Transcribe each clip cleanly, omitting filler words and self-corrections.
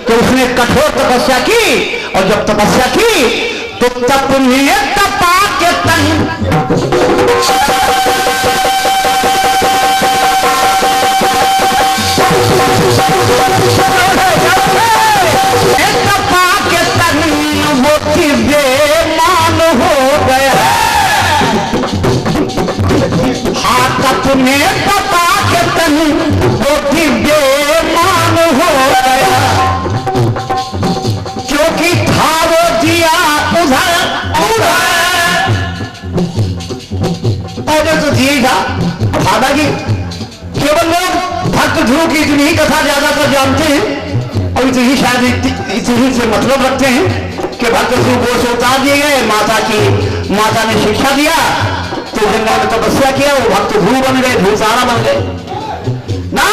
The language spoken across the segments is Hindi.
तो उसने कठोर तपस्या की, और जब तपस्या की तो तपने तपा के तन तपा के तन वो बेमान हो गया। हाथ तपने तपा के तन वो बेमान हो गया, क्योंकि था वो दिया उधर उधर। पहले तो दिए था हालांकि केवल लोग भक्त ध्रुव की इतनी ही कथा ज्यादातर जानते हैं और इतनी शायद इतनी से मतलब रखते हैं कि भक्त ध्रुव को से उतार दिए गए, माता ने शिक्षा दिया तो जिन्होंने तपस्या किया वो भक्त ध्रुव बन गए, ध्रुवतारा बन गए ना।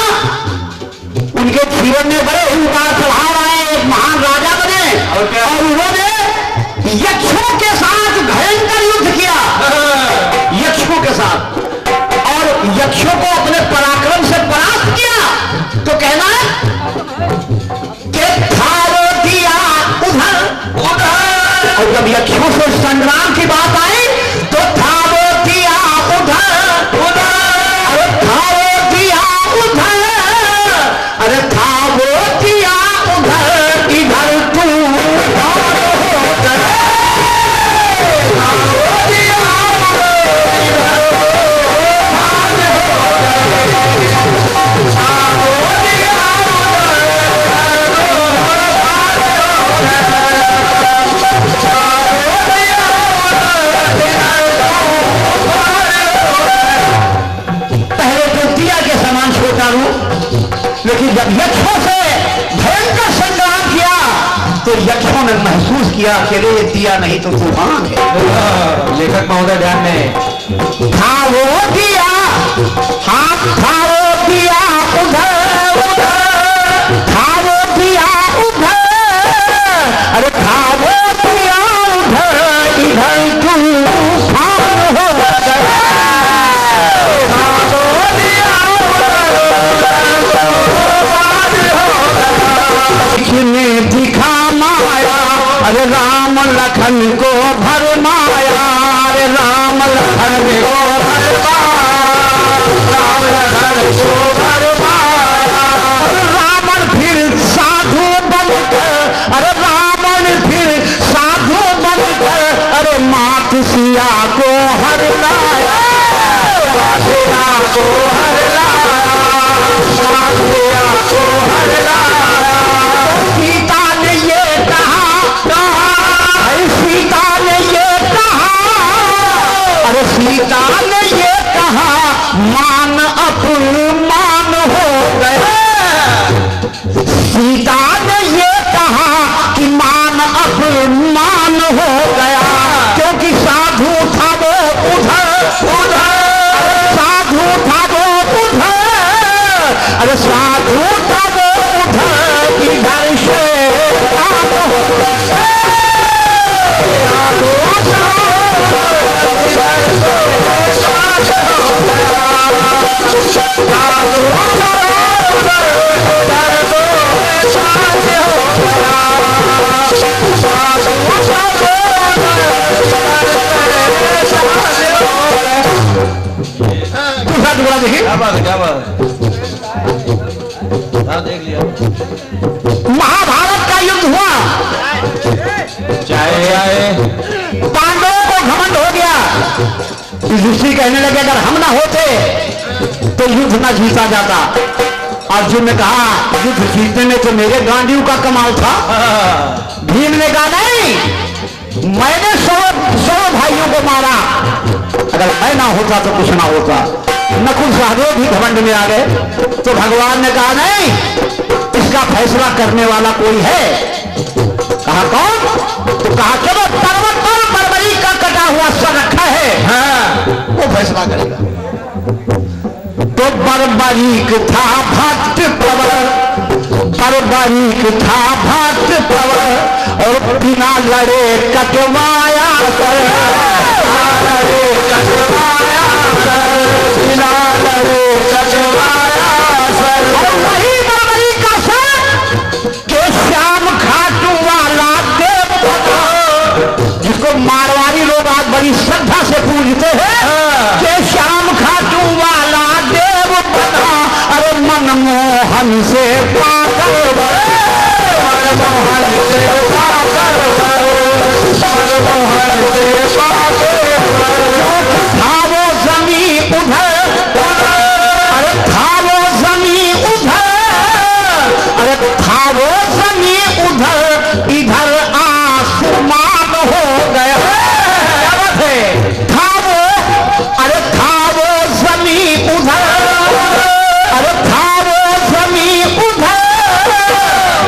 उनके जीवन में बड़े ही उतार चढ़ाव आए, एक महान राजा बने और उन्होंने यक्षों के साथ भयंकर युद्ध किया, यक्षों के साथ, और यक्षों को अपने पराक्रम से परास्त किया। तो कहना है कि था वो दिया उधर उधर, और जब यक्षों से संग्राम की बात आई तो था वो दिया उधर उधर, अरे था वो दिया उधर, अरे था वो दिया उधर, इधर तू लेकिन जब यक्षों से भयंकर संग्राम किया तो यक्षों ने महसूस किया कि रे दिया नहीं तो तूफान है। लेखक महोदय ध्यान में, था वो दिया, हाथ था वो दिया उधर उधर, था वो दिया उधर, अरे था वो दिया उधर, इधर तूफान हो गया। ने दिखा माया, अरे राम लखन को भरमाया, अरे राम लखन को भरमाया, राम लखन को भरमाया। रावण फिर साधु बनकर, अरे रावण फिर साधु बनकर, अरे मात सिया को हर लाया, सिया को हर लाया, सिया को हर लाया। सीता ने ये कहा, सीता ने ये कहा, अरे सीता ने ये कहा मान अपमान हो गया। सीता ने ये कहा कि मान अपमान हो गया, क्योंकि साधु था वो उधर उधर, साधु था वो उधर, अरे साधु था वो उधर, इधर से दूसरा टुकड़ा देखिए, क्या बात है, क्या बात है, देख लिया। महाभारत का युद्ध हुआ, चाहे आए पांडवों को घमंड हो गया, युधिष्ठिर कहने लगे अगर हम ना होते तो युद्ध ना जीता जाता। अर्जुन ने कहा युद्ध जीतने में तो मेरे गांडीव का कमाल था। भीम ने कहा नहीं, मैंने 100 भाइयों को मारा, अगर मैं ना होता तो कुछ ना होता। नकुल सहदेव भी घमंड में आ गए, तो भगवान ने कहा नहीं, इसका फैसला करने वाला कोई है। कहा कौन? तो कहा चलो पर्वत पर बर्बरी का कटा हुआ सर रखा है, हाँ, वो फैसला करेगा। तो बर्बरीक था भक्त प्रवर, बर्बरीक था भक्त प्रवर, और बिना लड़े कटवाया कर, लड़े कटवाया कर, बिना लड़े कटवाया कर। और वही बर्बरी का सर के श्याम था वो जमीन उधर इधर आसमान हो गया। था वो, अरे था वो जमीन उधर, अरे था वो जमीन उधर,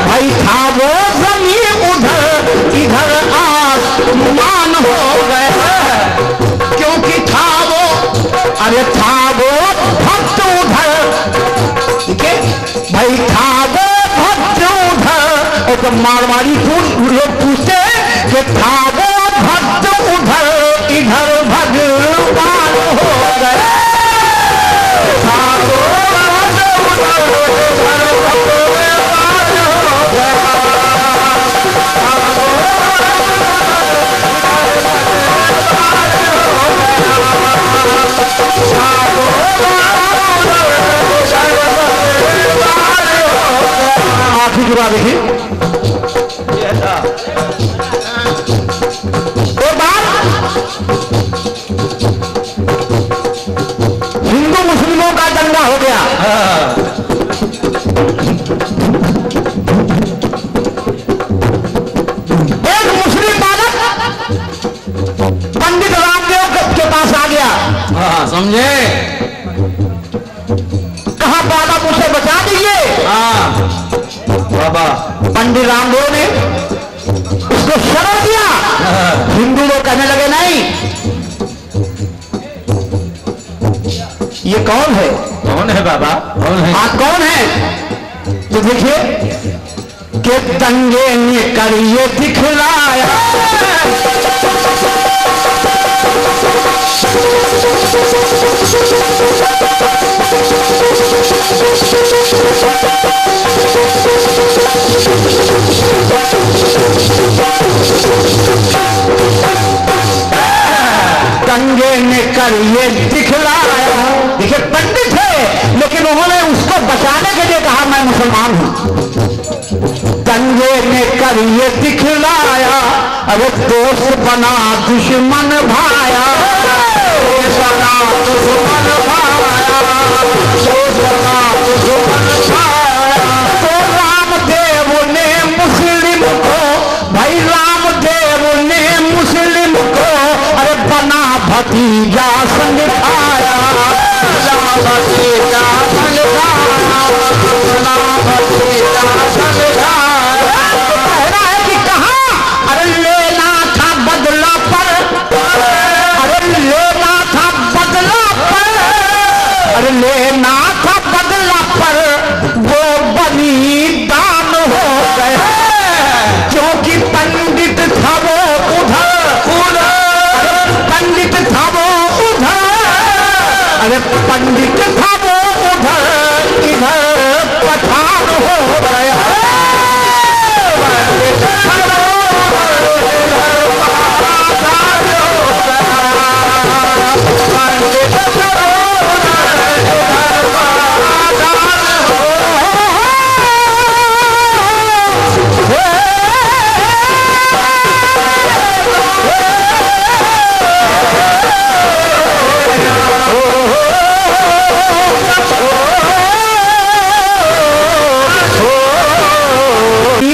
भाई था वो जमीन उधर इधर आसमान हो गया। क्योंकि था वो, अरे था वो भक्त उधर, ठीक है भाई, था वो भक्त उधर। और जब मारवाड़ी लोग पूछते कि था वो भक्त उधर इधर भगवान हो गए। था वो भक्त उधर इधर भगवान हो गए। आखिरी जुड़ा देखिए एक बार हिंदू मुस्लिमों का दंगा हो गया। एक मुस्लिम बालक पंडित रामदेव के पास आ गया। हाँ समझे। कहा बाबा मुझे बचा दीजिए। हाँ बाबा। पंडित रामदेव ने उसको शरण दिया। हिंदू लोग कहने लगे नहीं, ये कौन है? कौन है बाबा? कौन है? आप कौन है? तो देखिए कि दंगे ने करिए दिखलाया। दंगे ने करिए दिखलाया। देखिए पंडित है लेकिन उन्होंने उसको बचाने के लिए कहा मैं मुसलमान हूं। दंगे ने करिए दिखलाया, अरे दोस्त बना दुश्मन भाया। दोस्त बना दुश्मन भाया, दोस्त बना दुश्मन भाया। तो रामदेव ने मुस्लिम को, भाई रामदेव ने मुस्लिम को, अरे बना भतीजा संग खाया। भतीजा संग खाया, बना भतीजा संग खाया। कहना है कि कहाँ, अरे लेना था बदला पर, अरे लेना था बदला पर, अरे लेना था बदला पर वो बलिदान हो गए। क्योंकि पंडित था वो उधर, पंडित था वो उधर, अरे पंडित था वो उधर इधर पठान हो गया। पंडित था वो इधर पठान हो गया। पंडित था वो इधर पठान हो गया।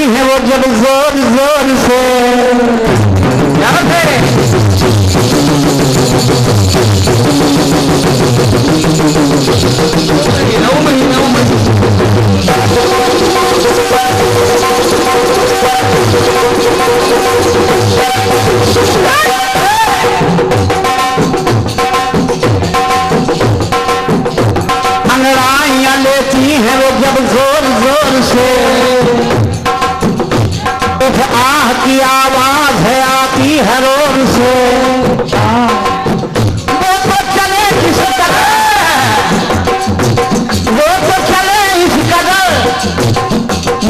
है वो जब जोर जोर से याद है। अंगड़ाइयां लेती हैं वो जब जोर जोर से। आह की आवाज है आती है रोर से। वो तो चले किस कदर, वो तो चले इस कदर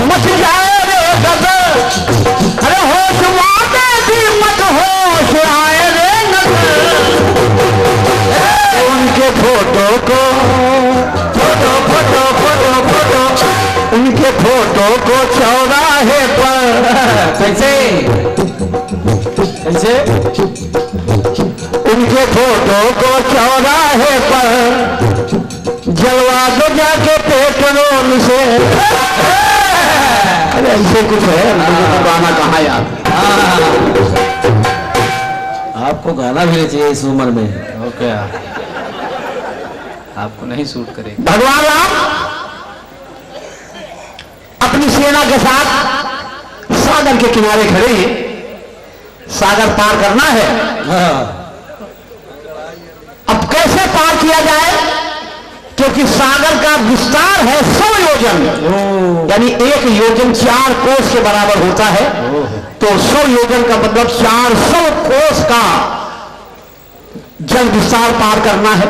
मच जाए रे गदर। अरे होश वादे भी मत होश आए रे नजर। उनके फोटो को फोटो फोटो फोटो फोटो, उनके फोटो को चौराहे पर कैसे कैसे, उनके फोटो को चौराहे पर जलवा दो जाके पेट्रोल से। अरे ऐसे कुछ है, मुझे तो गाना कहाँ याद। आपको गाना भी नहीं चाहिए इस उम्र में। ओके, आपको नहीं सूट करेगा। भगवान राम अपनी सेना के साथ सागर के किनारे खड़े हैं। सागर पार करना है। अब कैसे पार किया जाए, क्योंकि सागर का विस्तार है 100 योजन, यानी 1 योजन 4 कोस के बराबर होता है। तो 100 योजन का मतलब 400 कोस का जल विस्तार पार करना है।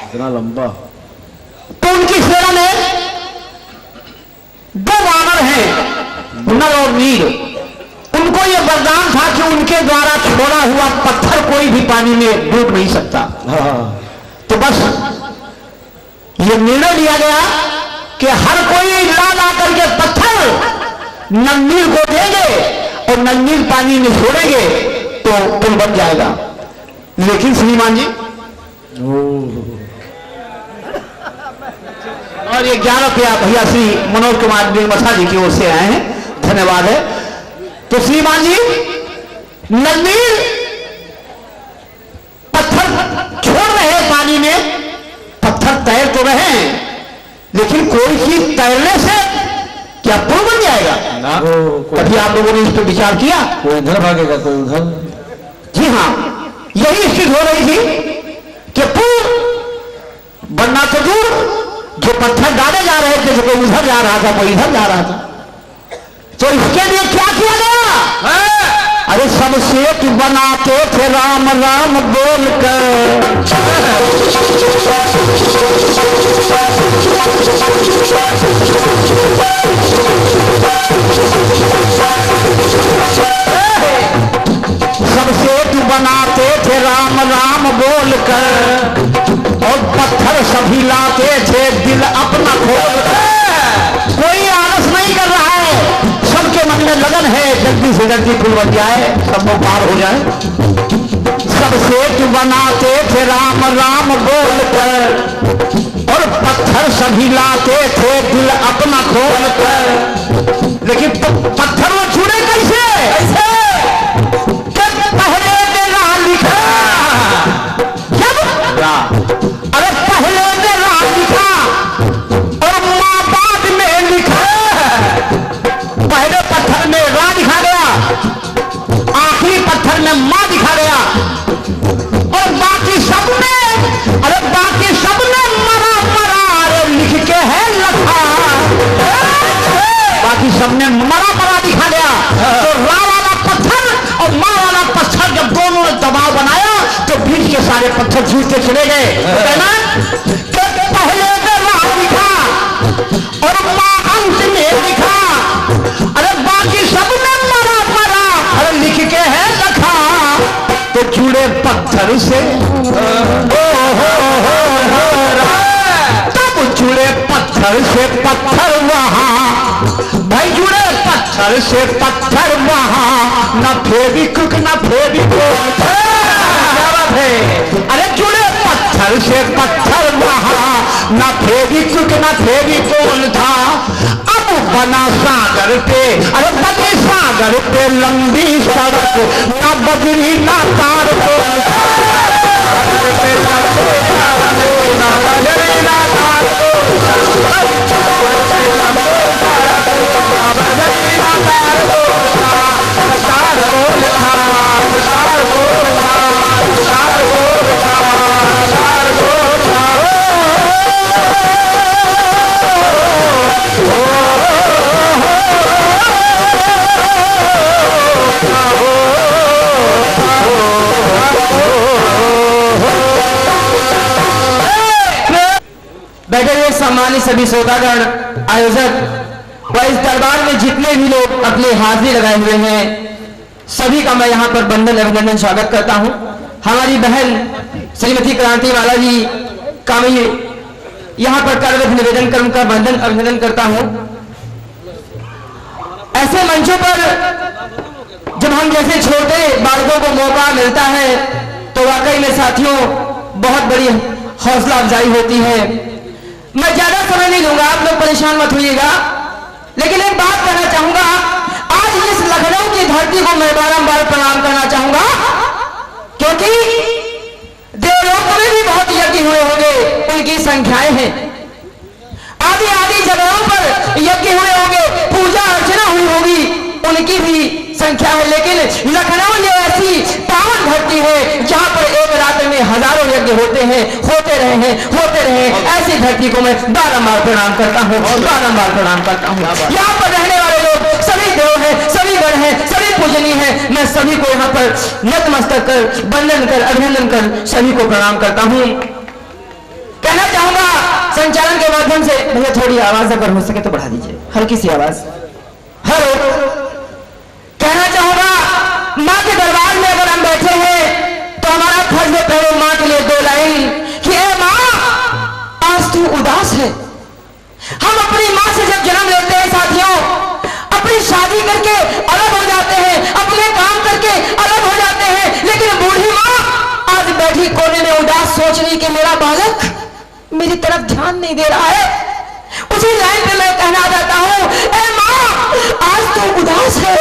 इतना लंबा। तो उनकी सेना में 2 वानर हैं, नर और नीर। उनको यह वरदान था कि उनके द्वारा छोड़ा हुआ पत्थर कोई भी पानी में डूब नहीं सकता। तो बस ये निर्णय लिया गया कि हर कोई ला करके पत्थर नन्नीर को देंगे और नन्नीर पानी में छोड़ेंगे तो पुल बन जाएगा। लेकिन श्रीमान जी, और ये 11 रुपया भैया श्री मनोज कुमार निर्मसा जी की ओर से आए हैं, धन्यवाद है। तो श्रीमान जी, नन्नीर पत्थर छोड़ रहे हैं पानी में, पत्थर तैर तो रहे हैं, लेकिन कोई चीज तैरने से क्या पुल बन जाएगा ना। कभी आप लोगों ने इस पर विचार किया? कोई इधर भागेगा, कोई उधर। जी हाँ, यही स्थिति हो रही थी कि पुल बनना तो दूर, जो पत्थर डाले जा रहे थे, जो कोई उधर जा रहा था, कोई इधर जा रहा था। तो इसके लिए क्या किया गया? अरे सब सेतु बनाते थे राम राम बोलकर। सब सेतु बनाते थे राम राम बोलकर, और पत्थर सभी लाते थे दिल अपना खोलकर। कोई आलस नहीं कर रहा है, सबके मन में लगन है जल्दी से जल्दी पुल बन जाए, सब वो पार हो जाए। सब सेतु बनाते थे राम राम बोलकर, और पत्थर सभी लाते थे दिल अपना खोलकर। लेकिन पत्थर वो छूटे कैसे? पहले मेरा लिखा, अरे पहले मेरा लिखा और माँ बाद में लिखा। पहले पत्थर में रा दिखा गया, आखिरी पत्थर में माँ दिखा गया, और बाकी सब में, अरे बाकी सब ने मरा मरा अरे लिख के है लखा। बाकी सब ने मरा मरा दिखा गया। तो रा वाला पत्थर और माँ वाला पत्थर जब दोनों ने दबाव बनाया तो बीच के सारे पत्थर छूटते चले गए। कहना कि पहले में रा लिखा और माँ अंत में लिखा, अरे बाकी सब ने मरा मरा अरे लिख के है लखा। तो जुड़े पत्थर से तब जुड़े पत्थर से पत्थर वहां, भाई जुड़े पत्थर से पत्थर वहां, न फेविक्विक न फेविकोल। अरे जुड़े पत्थर से पत्थर वहां, न फेविक्विक न फेविकोल था। अब बना सागर पे, अरे बने सागर पे लंबी सड़क, न बजरी न तार बैठे हुए सम्मानित सभी श्रोतागण, आयोजक व इस दरबार में जितने भी लोग अपनी हाजिरी लगाए हुए हैं, सभी का मैं यहाँ पर बंदन अभिनंदन स्वागत करता हूँ। हमारी बहन श्रीमती क्रांति माला जी का मैं यहाँ पर करवत निवेदन कर उनका बंदन अभिनंदन करता हूँ। ऐसे मंचों पर जब हम जैसे छोटे बालकों को मौका मिलता है तो वाकई में साथियों बहुत बड़ी हौसला अफजाई होती है। मैं ज्यादा समय नहीं लूंगा, आप लोग परेशान मत होइएगा, लेकिन एक बात धरती को मैं बारंबार प्रणाम करना चाहूंगा, क्योंकि देवलोक में भी बहुत यज्ञ हुए होंगे, उनकी संख्याएं हैं। आदि आदि जगहों पर यज्ञ हुए होंगे, पूजा अर्चना हुई होगी, उनकी भी संख्या है। लेकिन लखनऊ ये ऐसी पावन धरती है जहां पर एक रात में हजारों यज्ञ होते हैं, होते रहे। ऐसी धरती को मैं बारंबार प्रणाम करता हूँ, बारंबार प्रणाम करता हूँ। यहाँ पर रहने वाले लोग सभी देव हैं, सभी गण हैं, सभी पूजनीय हैं। मैं सभी को यहाँ पर नतमस्तक कर, वंदन कर, अभिनंदन कर सभी को प्रणाम करता हूँ। कहना चाहूंगा संचालन के माध्यम से, भैया थोड़ी आवाज अगर हो सके तो बढ़ा दीजिए, हल्की सी आवाज। हेलो, कहना चाहूंगा माँ के दरबार में अगर हम बैठे हैं तो हमारा फर्ज है पहले माँ के लिए 2 लाइन कि ए माँ आज तू उदास है। हम अपनी माँ से जब जन्म लेते हैं साथियों, अपनी शादी करके अलग हो जाते हैं, अपने काम करके अलग हो जाते हैं, लेकिन बूढ़ी माँ आज बैठी कोने में उदास सोच रही कि मेरा बालक मेरी तरफ ध्यान नहीं दे रहा है। उसी लाइन पे मैं कहना चाहता हूं, ए माँ आज तू उदास है,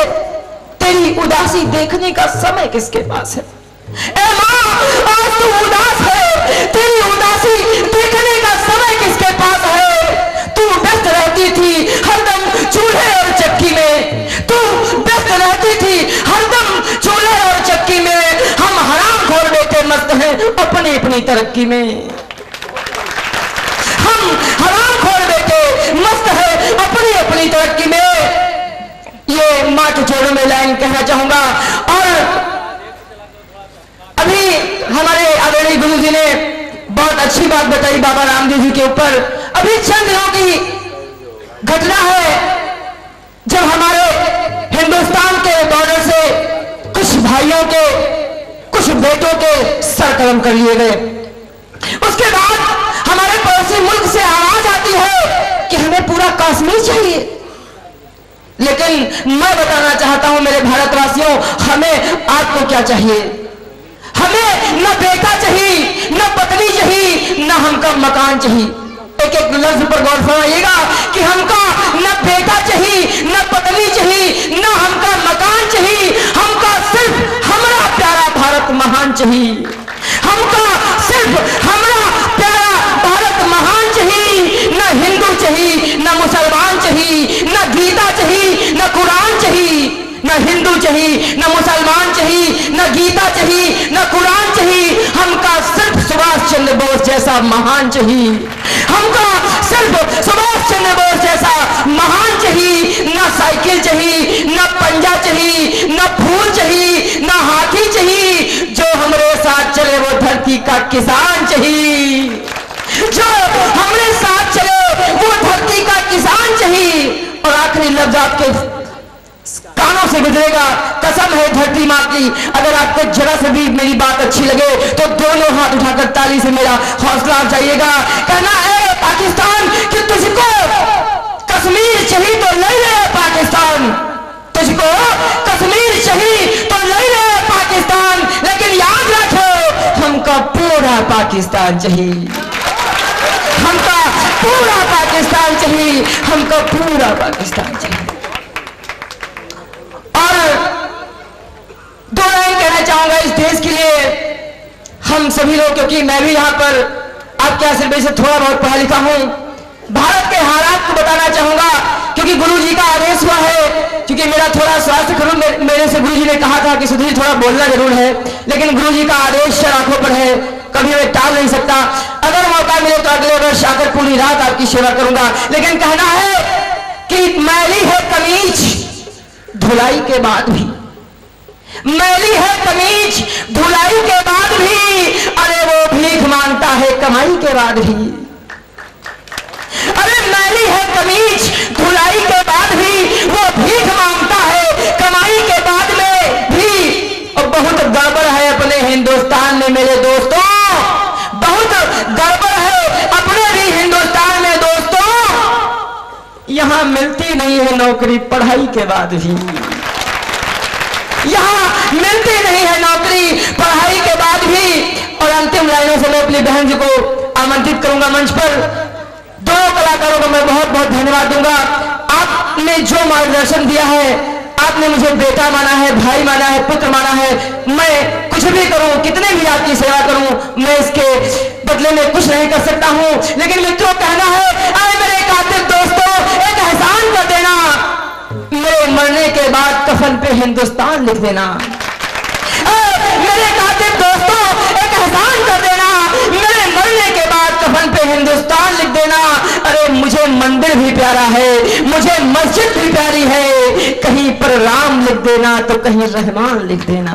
तेरी उदासी देखने का समय किसके पास है। ए माँ आज तू उदास है, तेरी उदासी देखने का समय किसके पास है। तू व्यस्त रहती थी हरदम चूल्हे और चक्की में, तू व्यस्त रहती थी हरदम चूल्हे और चक्की में। हम हराम खोर बेटे मस्त हैं अपनी अपनी तरक्की में, हम हराम खोर बेटे मस्त है अपनी अपनी तरक्की में। ये माँ के जोड़ों में लाइन कहना चाहूंगा। और अभी हमारे आदरणीय गुरु जी ने बहुत अच्छी बात बताई बाबा रामदेव जी के ऊपर। अभी चंद दिनों की घटना है जब हमारे हिंदुस्तान के बॉर्डर से कुछ भाइयों के, कुछ बेटों के सर कलम कर लिए गए। उसके बाद हमारे पड़ोसी मुल्क से आवाज आती है कि हमें पूरा कश्मीर चाहिए। लेकिन मैं बताना चाहता हूं मेरे भारतवासियों, हमें आपको क्या चाहिए? हमें न बेटा चाहिए, न पत्नी चाहिए, न हमका मकान चाहिए। एक एक लफ्ज पर गौर फरमाइएगा कि हमका न बेटा चाहिए, न पत्नी चाहिए, न हमका मकान चाहिए। हमका सिर्फ हमारा प्यारा भारत महान चाहिए। हमका सिर्फ हमारा प्यारा भारत महान चाहिए। न हिंदू चाहिए, न मुसलमान चाहिए, न गीता चाहिए, न कुरान चाहिए। न हिंदू चाहिए, न मुसलमान चाहिए, न गीता चाहिए, न कुरान चाहिए। हमका सिर्फ सुभाष चंद्र बोस जैसा महान चाहिए। हमका सिर्फ सुभाष चंद्र बोस जैसा महान चाहिए। न साइकिल चाहिए, न पंजा चाहिए, न फूल चाहिए, न हाथी चाहिए। जो हमारे साथ चले वो धरती का किसान चाहिए। जो हमारे साथ चले वो धरती का किसान चाहिए। और आखिरी लफ्ज आपके कानों से गुजरेगा, कसम है धरती माँ की, अगर आपको जरा से भी मेरी बात अच्छी लगे तो दोनों हाथ उठाकर ताली से मेरा हौसला अफजाइएगा। कहना है पाकिस्तान कि तुझको कश्मीर चाहिए तो ले ले पाकिस्तान, तुझको कश्मीर चाहिए तो ले ले पाकिस्तान, लेकिन याद रखो हमका पूरा पाकिस्तान चाहिए। हमका पूरा पाकिस्तान चाहिए। हमका पूरा पाकिस्तान चाहिए। और 2 लाइन कहना चाहूंगा इस देश के लिए, हम सभी लोग, क्योंकि मैं भी यहाँ पर आपके आशीर्वाद से थोड़ा बहुत पढ़ा लिखा हूँ, भारत के हालात को बताना चाहूंगा, क्योंकि गुरुजी का आदेश हुआ है। क्योंकि मेरा थोड़ा स्वास्थ्य खराब, मेरे से गुरुजी ने कहा था कि सुधीर थोड़ा बोलना जरूर है, लेकिन गुरुजी का आदेश आंखों पर है, कभी मैं टाल नहीं सकता। अगर मौका मिले तो अगले वर्ष आकर पूरी रात आपकी सेवा करूंगा। लेकिन कहना है कि मैली है कमीज धुलाई के बाद भी, मैली है कमीज धुलाई के बाद भी, अरे वो भीख मांगता है कमाई के बाद भी। अरे मैली है कमीज धुलाई के बाद भी, वो भीख मांगता है कमाई के बाद में भी। और बहुत गड़बड़ है अपने हिंदुस्तान में मेरे दोस्तों, बहुत गड़बड़ है अपने भी हिंदुस्तान में दोस्तों। यहां मिलती नहीं है नौकरी पढ़ाई के बाद भी, यहां मिलती नहीं है नौकरी पढ़ाई के बाद भी। और अंतिम लाइनों से मैं अपनी बहन जी को आमंत्रित करूंगा मंच पर। दोनों कलाकारों को मैं बहुत बहुत धन्यवाद दूंगा। आपने जो मार्गदर्शन दिया है, आपने मुझे बेटा माना है, भाई माना है, पुत्र माना है। मैं कुछ भी करूं, कितने भी आपकी सेवा करूं, मैं इसके बदले में कुछ नहीं कर सकता हूं। लेकिन मित्रों, कहना है, अरे मेरे कातिल दोस्तों, एक एहसान कर देना, मेरे मरने के बाद कफन पे हिंदुस्तान लिख देना। मेरे कातिल दोस्तों, एक एहसान कर देना, मेरे मरने के बाद कफन पे हिंदुस्तान लिख देना। अरे मुझे मंदिर भी प्यारा है, मुझे मस्जिद भी प्यारी है, कहीं पर राम लिख देना तो कहीं रहमान लिख देना।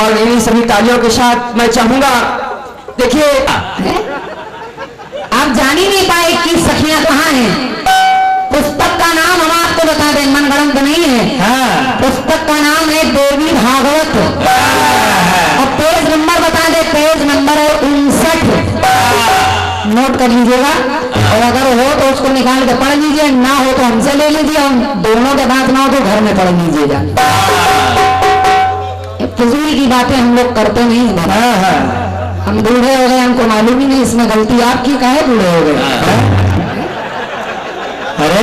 और इन्हीं सभी तालियों के साथ मैं चाहूंगा, देखिए, आप जान ही नहीं पाए कि सखियां कहाँ हैं। पुस्तक का नाम हम आपको बता दें, मनगढ़ंत नहीं है। पुस्तक का नाम है देवी भागवत, और पेज नंबर बता दे, पेज नंबर है 59। नोट कर लीजिएगा, और अगर हो तो उसको निकाल के पढ़ लीजिए, ना हो तो हमसे ले लीजिए, हम दोनों के बात ना हो तो घर में पढ़ लीजिएगा। फिजूल की बातें हम लोग करते नहीं हैं। हम बूढ़े हो गए, हमको मालूम ही नहीं इसमें गलती आपकी, काहे बूढ़े हो गए? अरे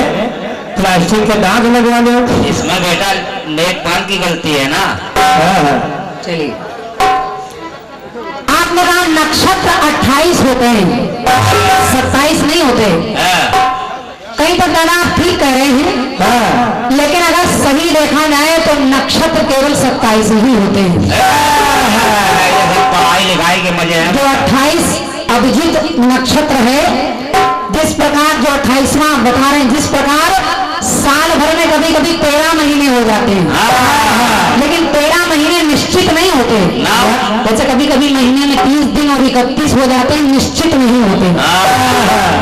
प्लास्टिक के दांत लगवा दो। इसमें बेटा नेक पान की गलती है ना। चलिए, आपने कहा नक्षत्र 28 होते हैं, 27 नहीं होते। कहीं तो दादा आप ठीक कह रहे हैं, लेकिन अगर सही देखा जाए तो नक्षत्र केवल 27 ही होते हैं। पढ़ाई लिखाई के मजे हैं। जो 28 अभिजित नक्षत्र है, जिस प्रकार जो 28वां बता रहे हैं, जिस प्रकार साल भर में कभी कभी 13 महीने हो जाते हैं, लेकिन 13 महीने निश्चित नहीं होते। जैसे कभी कभी महीने में 30 दिन और 31 हो जाते हैं, निश्चित नहीं होते।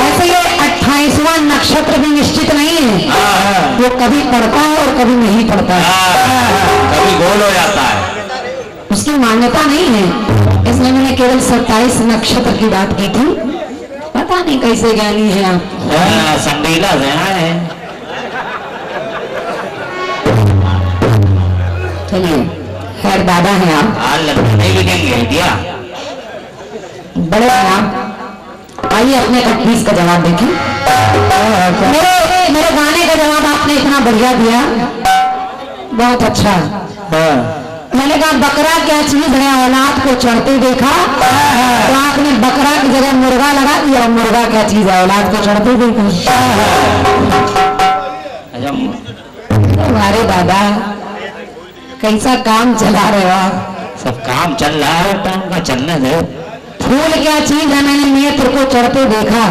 ऐसे ये 28वां नक्षत्र भी निश्चित नहीं है, वो कभी पड़ता है और कभी नहीं पड़ता है, कभी गोल हो जाता है, उसकी मान्यता नहीं है। इसलिए मैंने केवल 27 नक्षत्र की बात की थी। पता नहीं कैसे ज्ञानी है आप। संडीला से है। चलिए, खैर दादा हैं आप, नहीं बिकेंगे क्या? बड़े हैं आप। आइए अपने 21 का जवाब देखें। मेरे गाने का जवाब आपने इतना बढ़िया दिया, बहुत अच्छा। मैंने कहा बकरा क्या चीज है, औलाद को चढ़ते देखा, तो आपने बकरा की जगह मुर्गा लगा दिया। मुर्गा क्या चीज है, औलाद को चढ़ते देखा। हमारे दादा कैसा काम चला रहे हो आप? सब काम चल रहा है, टाइम का चलने दो। फूल क्या चीज है, मैंने नेत्र को चढ़ते देखा।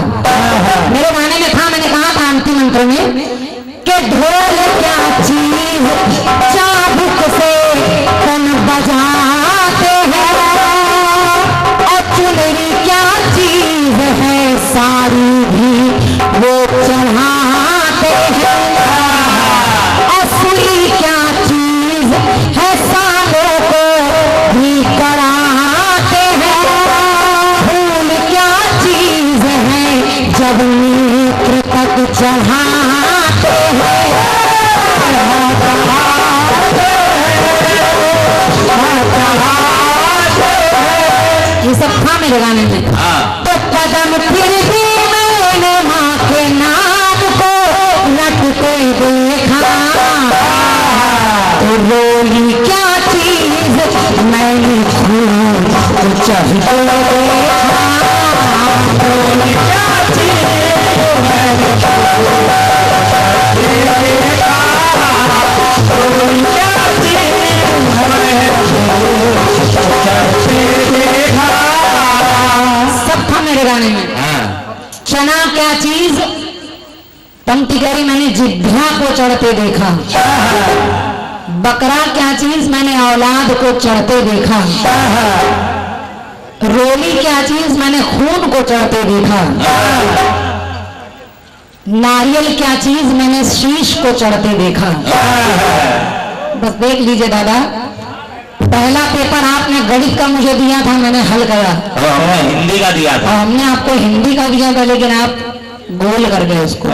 मेरे गाने में था, मैंने कहा था अंतिम मंत्र में कि ढोल क्या चीज चाबुक से कन बजाते हैं, और चुनरी क्या चीज है, साड़ी भी वो चढ़ाते हैं, और सुई क्या चीज है, सालों को भी कराते हैं, फूल क्या चीज है, जब नेत्र तक चढ़ाते हैं। ये सब था मेरे गाने में। तो कदम फिर भी मैंने माँ के नाम को लटके देखा, तो रोली क्या चीज मैंने फूल को चढ़ते देखा, रोली क्या चीज मैंने फूल को चढ़ते देखा, रोली क्या चीज मैंने फूल को चढ़ते देखा। सब था मेरे गाने में। चना क्या चीज, पंक्ति कह रही मैंने जिभ्या को चढ़ते देखा। बकरा क्या चीज, मैंने औलाद को चढ़ते देखा। रोली क्या चीज, मैंने खून को चढ़ते देखा। नारियल क्या चीज, मैंने शीश को चढ़ते देखा। बस देख लीजिए दादा, पहला पेपर आपने गणित का मुझे दिया था, मैंने हल करा। हमने हिंदी का दिया था। हमने आपको हिंदी का दिया था, लेकिन आप गोल कर गए उसको।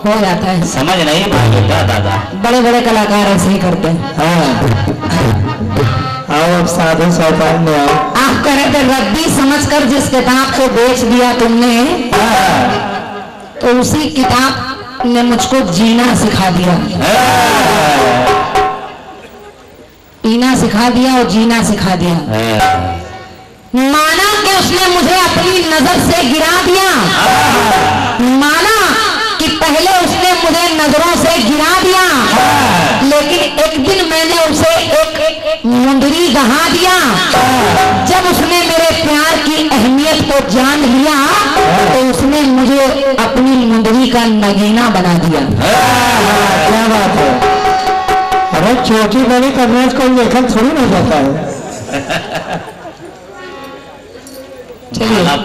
हो जाता है, समझ नहीं पाएंगे क्या दादा? बड़े बड़े कलाकार ऐसे ही करते हैं। आओ अब साधु शैतान में आओ। आप कह रहे थे रद्दी समझकर जिस किताब को बेच दिया तुमने, तो उसी किताब ने मुझको जीना सिखा दिया, पीना सिखा दिया और जीना सिखा दिया। माना कि उसने मुझे अपनी नजर से गिरा दिया, माना कि पहले उसने मुझे नजरों से गिरा दिया, लेकिन एक दिन मैंने उसे एक मुंदरी गहा दिया। जब उसने मेरे प्यार की अहमियत को जान लिया तो उसने मुझे अपनी मुंदरी का नगीना बना दिया। क्या बात है। अरे छोटी बड़ी करने को लेखन थोड़ी ना जाता है।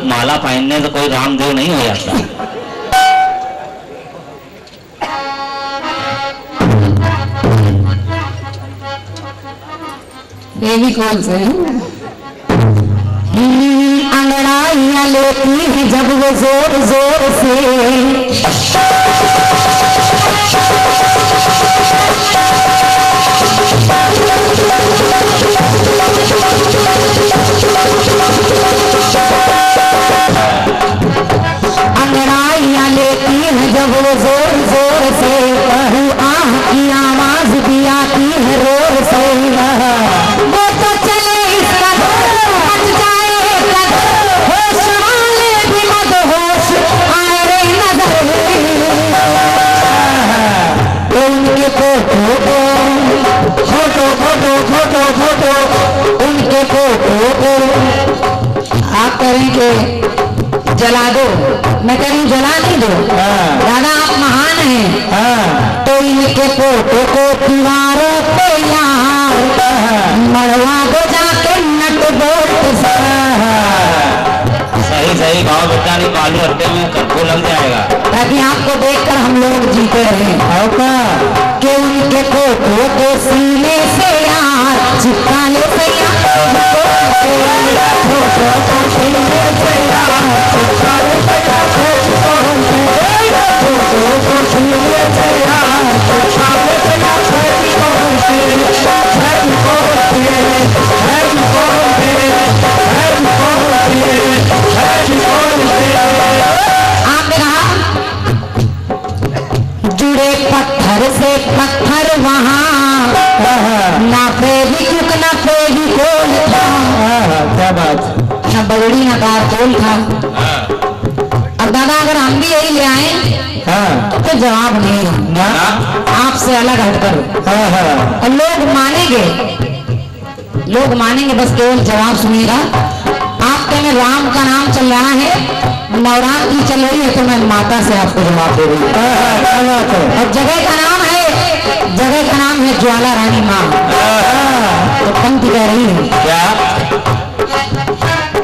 माला पहनने से कोई रामदेव नहीं हो जाता। कौन से अंगड़ाइयां लेती है जब वो जोर जोर से, अंगड़ाइयां लेती है जब वो जोर जोर से, आह की आवाज भी आती है रोर से। वो तो चले इस कदर बच जाए कदर, होश वाले भी मदहोश आए रे नजर। उनके photo photo photo photo photo उनके फोटो आप करेंगे जला दो, मैं कह रही हूँ जला नहीं दो, दादा आप महान हैं। तो इनके फोटो को दीवारों पे यार मरवा दो जाके नट बोल्ट से। सही सही गाँव बेटा नहीं बालू अड्डे में कब्बो लग जाएगा, ताकि आपको देखकर हम लोग जीते रहे। कि उनके फोटो को सीने से यार चिपका ले से आपने कहा जुड़े पत्थर से पत्थर वहां ना फेविक्विक ना फेविकोल था, क्या बात। ना बगड़ी ना कारकोल था। अब दादा अगर हम भी यही ले आए तो कोई जवाब नहीं है आपसे अलग हटकर। और लोग मानेंगे बस केवल जवाब सुनिएगा। आप कहेंगे राम का नाम चल रहा है, नवरात्रि चल रही है, तो मैं माता से आपको जवाब दे रही हूँ। और जगह का नाम है ज्वाला रानी माँ। तो पंक्ति कह रही है क्या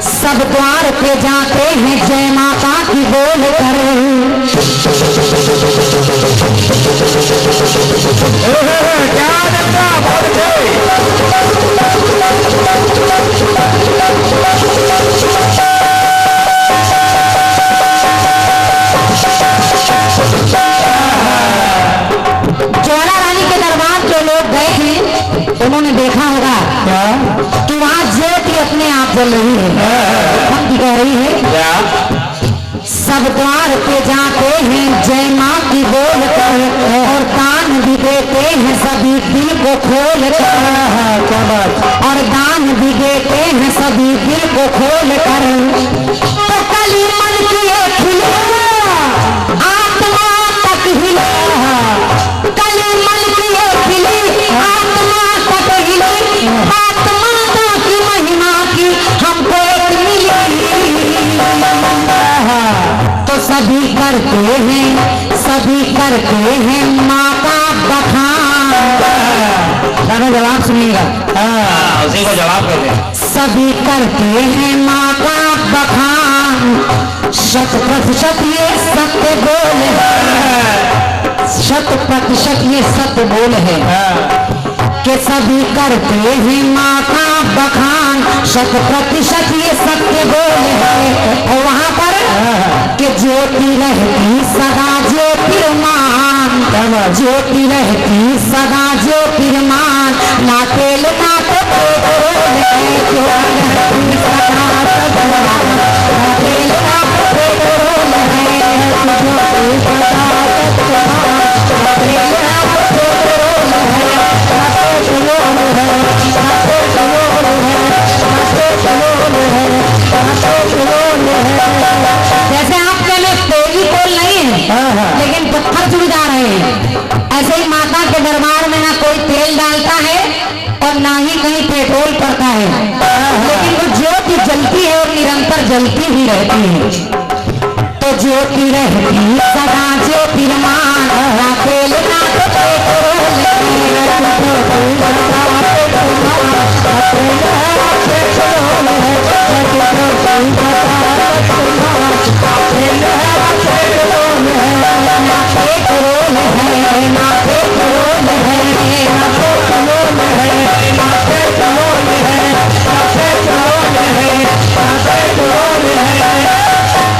सब द्वार पे जाते हैं जय माता की बोल कर, ज्वाला रानी के दरबार जो लोग गए थे उन्होंने देखा होगा कि वहां ज्योति अपने आप जल रही है। हम कह रही है क्या सब द्वार पे जाते हैं जय माँ की बोल कर, और दान भी देते हैं सभी दिल को खोल कर। क्या बात। और दान भी देते हैं सभी दिल को खोल कर। तो कली मन की खिले आत्मा तक हिले, कली मन की खिली आत्मा तक हिले, आत्मा की महिमा की हमको एक मिली। तो सभी करते हैं माँ का बखान। दादा जवाब सुनिएगा, उसी को जवाब कर दे। सभी करते हैं माँ का बखान, 100% ये सत्य बोल है, 100% ये सत्य बोल है कि सभी करते हैं माँ का बखान, 100% ये सत्य बोल है। और वहां पर कि ज्योति रहती सदा ज्योतिर्मान, ज्योति रहती सदा ज्योतिर्मान, ना तेल ना पेट्रोल है, ज्योति रहती सदा सदमान, ना तेल ना पेट्रोल है, ज्योति सदा पत्थर चुभ जा रहे हैं। ऐसे ही माता के दरबार में ना कोई तेल डालता है और ना ही कहीं पेट्रोल पड़ता है, लेकिन वो ज्योति जलती है और निरंतर जलती ही रहती है। तो ज्योति रहती सदा ज्योतिर्मान, ना तेल ना तो पेट्रोल,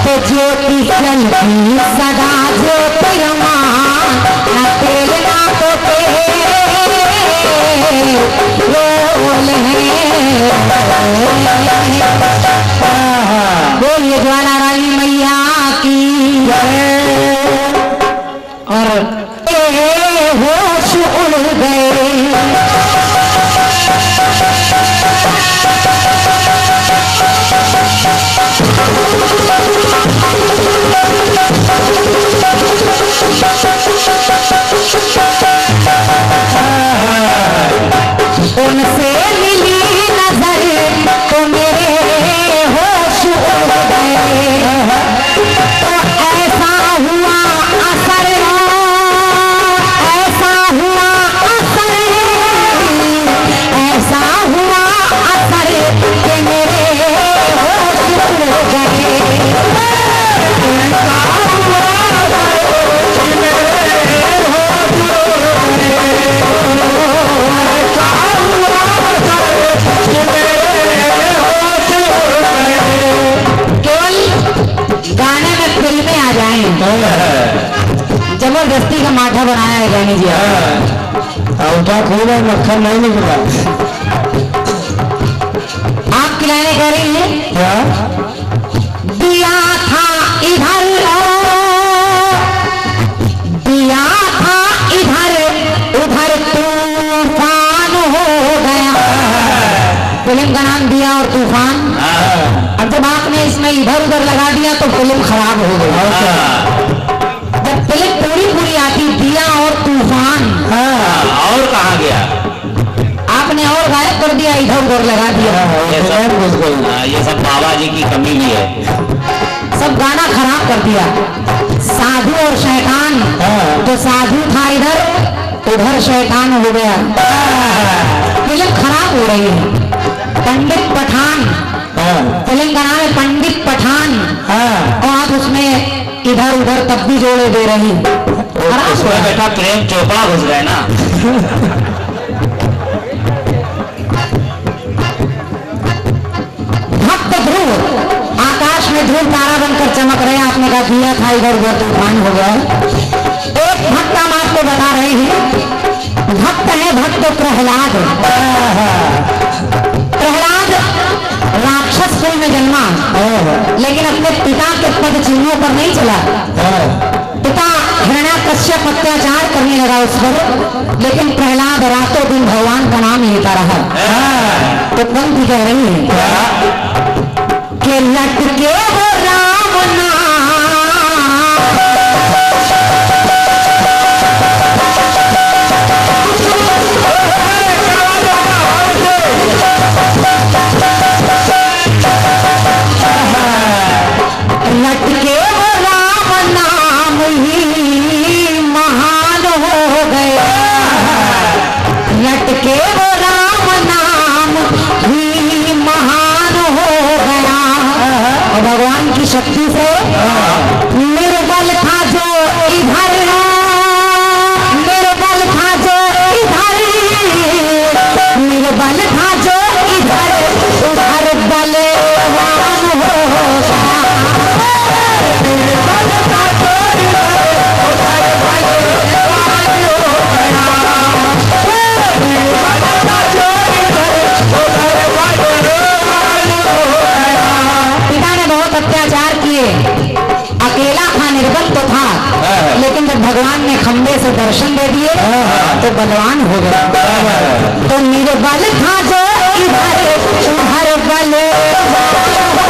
तो ज्योति जलती सदा ज्योतिर्मान, ना तेल ना तो बोलिए ज्वाला रानी मैया की जय। और होश उड़ गए उनसे मिली नजर तो मेरे होश उड़ गए। तो ऐसा हुआ असर, ऐसा हुआ असर, ऐसा हुआ असर कि मेरे होश उड़ गए। गाने में फिल्में आ जाएं, जबरदस्ती का माठा बनाया है रानी जी। उठा खोला मक्खन नहीं निकला। आप खिलाने कह रही हैं क्या दिया था इधर, दिया था इधर, उधर तूफान हो गया। फिल्म का नाम दिया और तूफान। अब जब आपने इसमें इधर उधर लगा दिया तो फिल्म खराब हो गई। जब फिल्म पूरी पूरी आती दिया और तूफान, और कहाँ गया? आपने और गायब कर दिया, इधर उधर लगा दिया। ये सब बाबा जी की कमी भी है। सब गाना खराब कर दिया। साधु और शैतान, जो साधु था इधर उधर शैतान हो गया। फिल्म खराब हो रही है। पंडित पठान, फिल्म का नाम है पंडित पठान, और आप उसमें इधर उधर तब भी जोड़े दे रही। उसमें बेटा प्रेम चोपड़ा घुस गए ना। भक्त ध्रुव आकाश में ध्रुव तारा बनकर चमक रहे। आपने कहा दिया था इधर उधर तूफान हो गया। एक भक्त हम आपको बता रहे हैं, भक्त है भक्त प्रहलाद। प्रहलाद राक्षस कुल में जन्मा, लेकिन अपने पिता के पद चिन्हों पर नहीं चला। पिता हिरण्याकश्यप अत्याचार करने लगा उस पर, लेकिन प्रहलाद रातों दिन भगवान का नाम लेता रहा। तो पंक्ति कह रही है कि लटके हो राम नाम, लटके वो राम नाम ही महान हो गया। लटके वो राम नाम ही महान हो गया। और भगवान की शक्ति से निर्बल था जो इधर, निर्बल था जो इधर, निर्बल था जो इधर, उधर बलवान हो गया। पिता ने बहुत अत्याचार किए, अकेला था, निर्बल तो था, लेकिन जब भगवान ने खंबे से दर्शन दे दिए तो बलवान हो गया। तो निर्बल था जो इधर, उधर बलवान हो गया।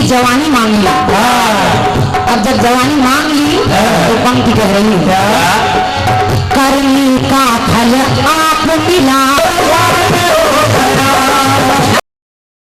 जवानी मांग ली। अब जब जवानी मांग ली तो पंक्ति कह रही है, करनी का फल आप मिला